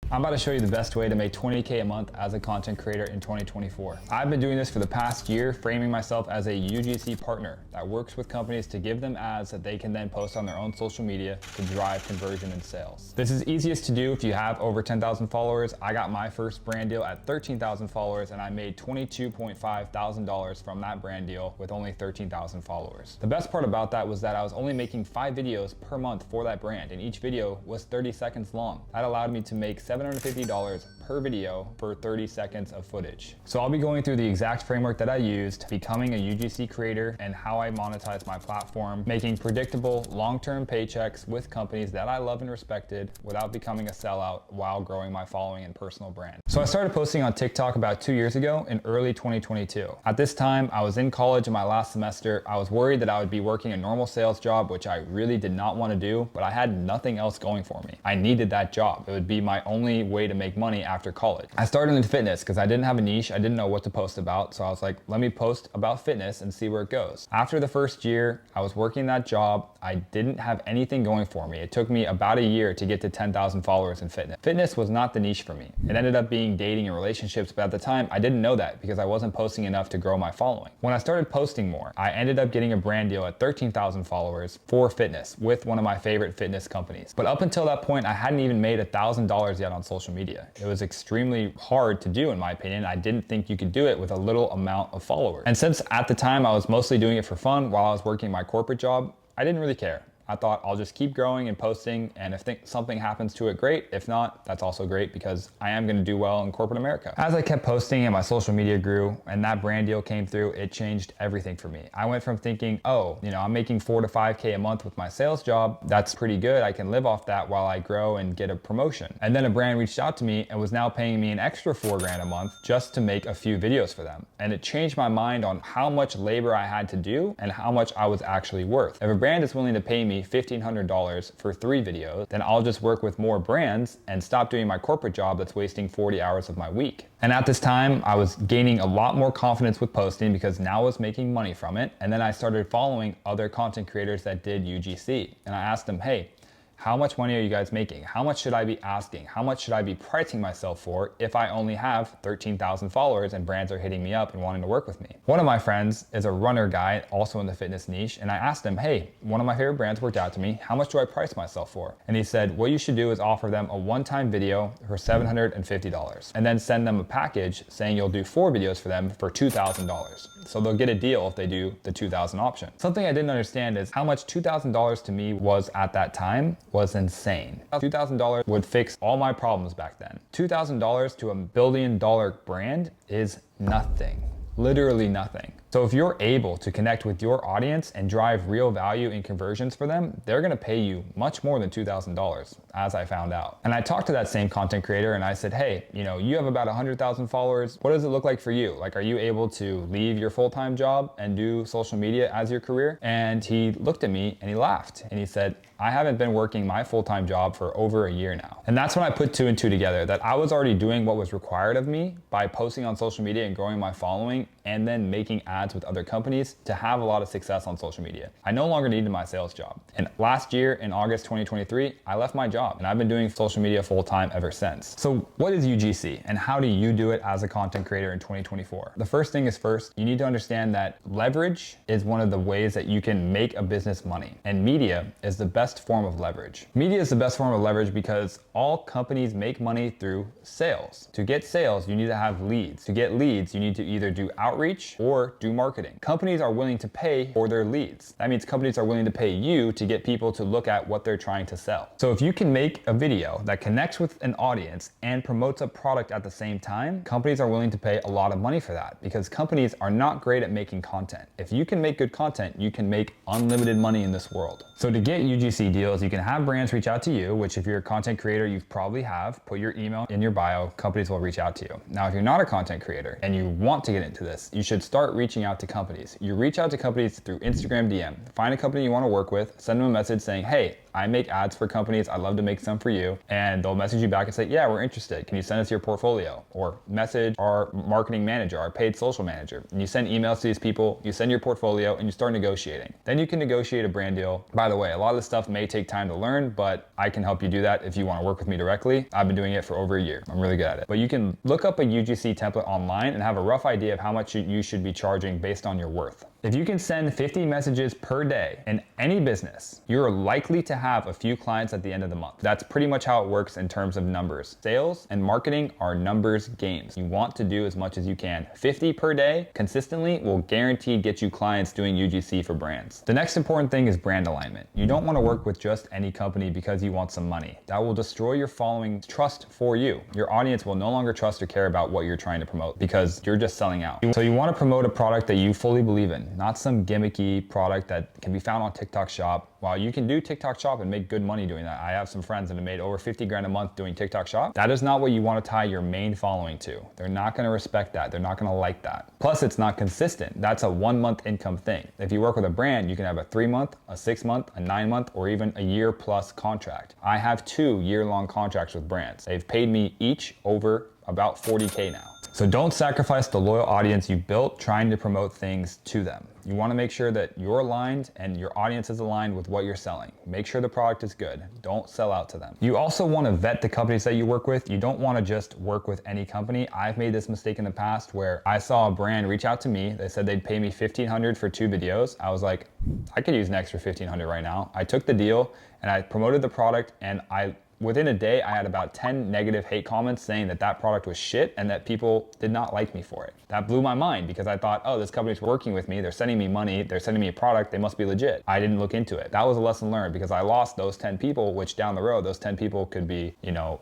I'm about to show you the best way to make 20K a month as a content creator in 2024. I've been doing this for the past year, framing myself as a UGC partner that works with companies to give them ads that they can then post on their own social media to drive conversion and sales. This is easiest to do if you have over 10,000 followers. I got my first brand deal at 13,000 followers and I made $22.5 thousand from that brand deal with only 13,000 followers. The best part about that was that I was only making 5 videos per month for that brand, and each video was 30 seconds long. That allowed me to make $750 per video for 30 seconds of footage. So I'll be going through the exact framework that I used, becoming a UGC creator, and how I monetize my platform, making predictable long-term paychecks with companies that I love and respected without becoming a sellout while growing my following and personal brand. So I started posting on TikTok about 2 years ago in early 2022. At this time, I was in college in my last semester. I was worried that I would be working a normal sales job, which I really did not want to do, but I had nothing else going for me. I needed that job. It would be my only way to make money after college. I started in fitness because I didn't have a niche. I didn't know what to post about. So I was like, let me post about fitness and see where it goes. After the first year, I was working that job. I didn't have anything going for me. It took me about a year to get to 10,000 followers in fitness. Fitness was not the niche for me. It ended up being dating and relationships, but at the time I didn't know that because I wasn't posting enough to grow my following. When I started posting more, I ended up getting a brand deal at 13,000 followers for fitness with one of my favorite fitness companies. But up until that point, I hadn't even made $1,000 yet on social media. It was extremely hard to do in my opinion. I didn't think you could do it with a little amount of followers. And since at the time I was mostly doing it for fun while I was working my corporate job, I didn't really care. I thought I'll just keep growing and posting, and if something happens to it, great. If not, that's also great because I am gonna do well in corporate America. As I kept posting and my social media grew and that brand deal came through, it changed everything for me. I went from thinking, oh, I'm making 4 to 5K a month with my sales job. That's pretty good. I can live off that while I grow and get a promotion. And then a brand reached out to me and was now paying me an extra $4 grand a month just to make a few videos for them. And it changed my mind on how much labor I had to do and how much I was actually worth. If a brand is willing to pay me $1,500 for 3 videos, then I'll just work with more brands and stop doing my corporate job that's wasting 40 hours of my week. And at this time, I was gaining a lot more confidence with posting because now I was making money from it. And then I started following other content creators that did UGC. And I asked them, hey, how much money are you guys making? How much should I be asking? How much should I be pricing myself for if I only have 13,000 followers and brands are hitting me up and wanting to work with me? One of my friends is a runner guy, also in the fitness niche, and I asked him, hey, one of my favorite brands worked out to me. How much do I price myself for? And he said, what you should do is offer them a one-time video for $750 and then send them a package saying you'll do 4 videos for them for $2,000. So they'll get a deal if they do the 2,000 option. Something I didn't understand is how much $2,000 to me was at that time was insane. $2,000 would fix all my problems back then. $2,000 to $1 billion brand is nothing. Literally nothing. So if you're able to connect with your audience and drive real value in conversions for them, they're gonna pay you much more than $2,000, as I found out. And I talked to that same content creator and I said, hey, you have about 100,000 followers. What does it look like for you? Like, are you able to leave your full-time job and do social media as your career? And he looked at me and he laughed and he said, I haven't been working my full-time job for over a year now. And that's when I put 2 and 2 together, that I was already doing what was required of me by posting on social media and growing my following and then making ads with other companies to have a lot of success on social media. I no longer needed my sales job. And last year in August 2023, I left my job and I've been doing social media full-time ever since. So what is UGC and how do you do it as a content creator in 2024? The first thing is first, you need to understand that leverage is one of the ways that you can make a business money, and media is the best form of leverage. Media is the best form of leverage because all companies make money through sales. To get sales, you need to have leads. To get leads, you need to either do outreach or do marketing. Companies are willing to pay for their leads. That means companies are willing to pay you to get people to look at what they're trying to sell. So if you can make a video that connects with an audience and promotes a product at the same time, companies are willing to pay a lot of money for that because companies are not great at making content. If you can make good content, you can make unlimited money in this world. So to get UGC deals, you can have brands reach out to you, which if you're a content creator, you probably have. Put your email in your bio, companies will reach out to you. Now, if you're not a content creator and you want to get into this, you should start reaching out to companies. You reach out to companies through Instagram DM. Find a company you want to work with, send them a message saying, hey, I make ads for companies. I love to make some for you. And they'll message you back and say, yeah, we're interested. Can you send us your portfolio? Or message our marketing manager, our paid social manager. And you send emails to these people, you send your portfolio, and you start negotiating. Then you can negotiate a brand deal. By the way, a lot of this stuff may take time to learn, but I can help you do that if you want to work with me directly. I've been doing it for over a year. I'm really good at it. But you can look up a UGC template online and have a rough idea of how much you should be charging based on your worth. If you can send 50 messages per day in any business, you're likely to have a few clients at the end of the month. That's pretty much how it works in terms of numbers. Sales and marketing are numbers games. You want to do as much as you can. 50 per day consistently will guaranteed get you clients doing UGC for brands. The next important thing is brand alignment. You don't want to work with just any company because you want some money. That will destroy your following's trust for you. Your audience will no longer trust or care about what you're trying to promote because you're just selling out. So you want to promote a product that you fully believe in, not some gimmicky product that can be found on TikTok Shop. While you can do TikTok Shop and make good money doing that, I have some friends that have made over 50 grand a month doing TikTok Shop. That is not what you want to tie your main following to. They're not going to respect that. They're not going to like that. Plus, it's not consistent. That's a 1 month income thing. If you work with a brand, you can have a 3 month, a 6 month, a 9 month, or even a year plus contract. I have 2 year-long contracts with brands. They've paid me each over about 40K now. So don't sacrifice the loyal audience you built trying to promote things to them. You want to make sure that you're aligned and your audience is aligned with what you're selling. Make sure the product is good. Don't sell out to them. You also want to vet the companies that you work with. You don't want to just work with any company. I've made this mistake in the past where I saw a brand reach out to me. They said they'd pay me $1,500 for 2 videos. I was like, I could use an extra $1,500 right now. I took the deal and I promoted the product, and within a day, I had about 10 negative hate comments saying that that product was shit and that people did not like me for it. That blew my mind because I thought, oh, this company's working with me. They're sending me money. They're sending me a product. They must be legit. I didn't look into it. That was a lesson learned because I lost those 10 people, which down the road, those 10 people could be,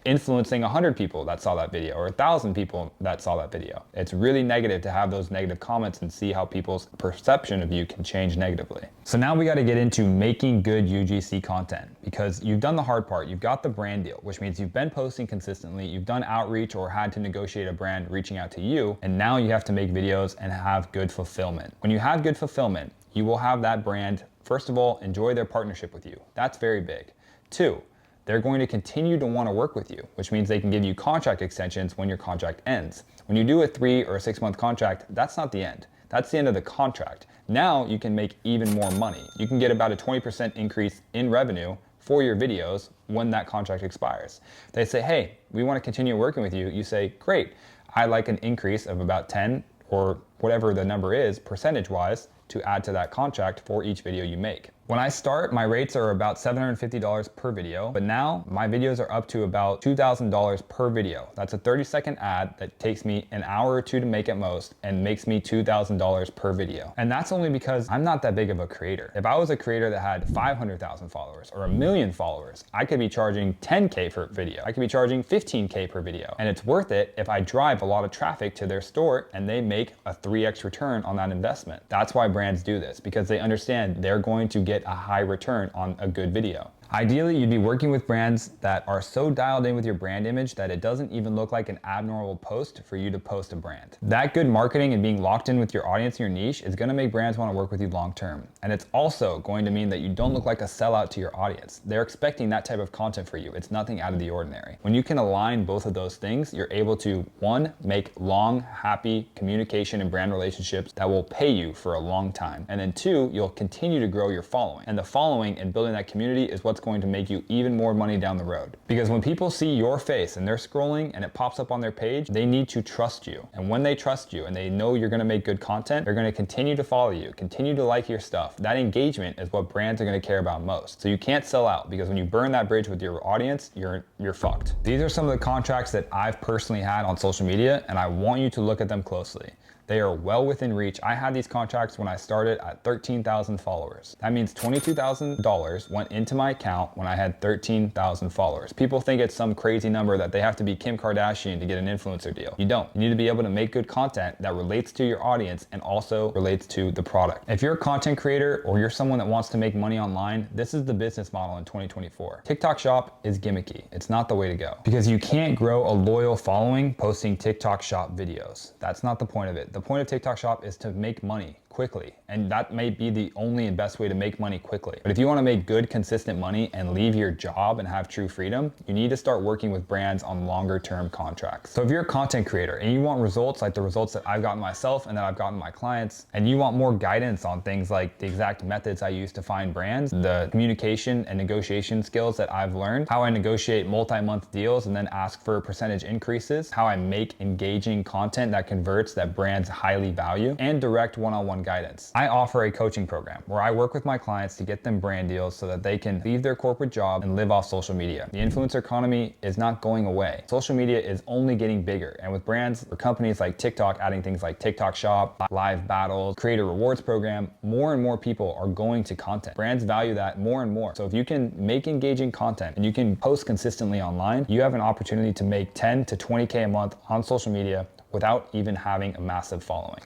influencing 100 people that saw that video or 1,000 people that saw that video. It's really negative to have those negative comments and see how people's perception of you can change negatively. So now we got to get into making good UGC content because you've done the hard part. You've got the brand deal, which means you've been posting consistently, you've done outreach or had to negotiate a brand reaching out to you, and now you have to make videos and have good fulfillment. When you have good fulfillment, you will have that brand, first of all, enjoy their partnership with you. That's very big. 2, they're going to continue to want to work with you, which means they can give you contract extensions when your contract ends. When you do a 3 or a 6 month contract, that's not the end. That's the end of the contract. Now you can make even more money. You can get about a 20% increase in revenue for your videos when that contract expires. They say, hey, we want to continue working with you. You say, great, I'd like an increase of about 10 or whatever the number is percentage-wise to add to that contract for each video you make. When I start, my rates are about $750 per video, but now my videos are up to about $2,000 per video. That's a 30-second ad that takes me an hour or 2 to make at most and makes me $2,000 per video. And that's only because I'm not that big of a creator. If I was a creator that had 500,000 followers or 1 million followers, I could be charging 10K per video. I could be charging 15K per video. And it's worth it if I drive a lot of traffic to their store and they make a 3x return on that investment. That's why brands do this, because they understand they're going to get a high return on a good video. Ideally, you'd be working with brands that are so dialed in with your brand image that it doesn't even look like an abnormal post for you to post a brand. That good marketing and being locked in with your audience and your niche is gonna make brands wanna work with you long term. And it's also going to mean that you don't look like a sellout to your audience. They're expecting that type of content for you. It's nothing out of the ordinary. When you can align both of those things, you're able to, 1, make long, happy communication and brand relationships that will pay you for a long time. And then 2, you'll continue to grow your following. And the following and building that community is what's going to make you even more money down the road. Because when people see your face and they're scrolling and it pops up on their page, they need to trust you. And when they trust you and they know you're gonna make good content, they're gonna continue to follow you, continue to like your stuff. That engagement is what brands are gonna care about most. So you can't sell out, because when you burn that bridge with your audience, you're fucked. These are some of the contracts that I've personally had on social media, and I want you to look at them closely. They are well within reach. I had these contracts when I started at 13,000 followers. That means $22,000 went into my account when I had 13,000 followers. People think it's some crazy number that they have to be Kim Kardashian to get an influencer deal. You don't. You need to be able to make good content that relates to your audience and also relates to the product. If you're a content creator or you're someone that wants to make money online, this is the business model in 2024. TikTok Shop is gimmicky. It's not the way to go, because you can't grow a loyal following posting TikTok Shop videos. That's not the point of it. The point of TikTok Shop is to make money quickly. And that may be the only and best way to make money quickly. But if you want to make good, consistent money and leave your job and have true freedom, you need to start working with brands on longer term contracts. So if you're a content creator and you want results like the results that I've gotten myself and that I've gotten my clients, and you want more guidance on things like the exact methods I use to find brands, the communication and negotiation skills that I've learned, how I negotiate multi-month deals and then ask for percentage increases, how I make engaging content that converts that brands highly value, and direct one-on-one guidance. I offer a coaching program where I work with my clients to get them brand deals so that they can leave their corporate job and live off social media. The influencer economy is not going away. Social media is only getting bigger, and with brands or companies like TikTok adding things like TikTok Shop, live battles, creator rewards program, more and more people are going to content. Brands value that more and more. So if you can make engaging content and you can post consistently online, you have an opportunity to make 10 to 20K a month on social media without even having a massive following.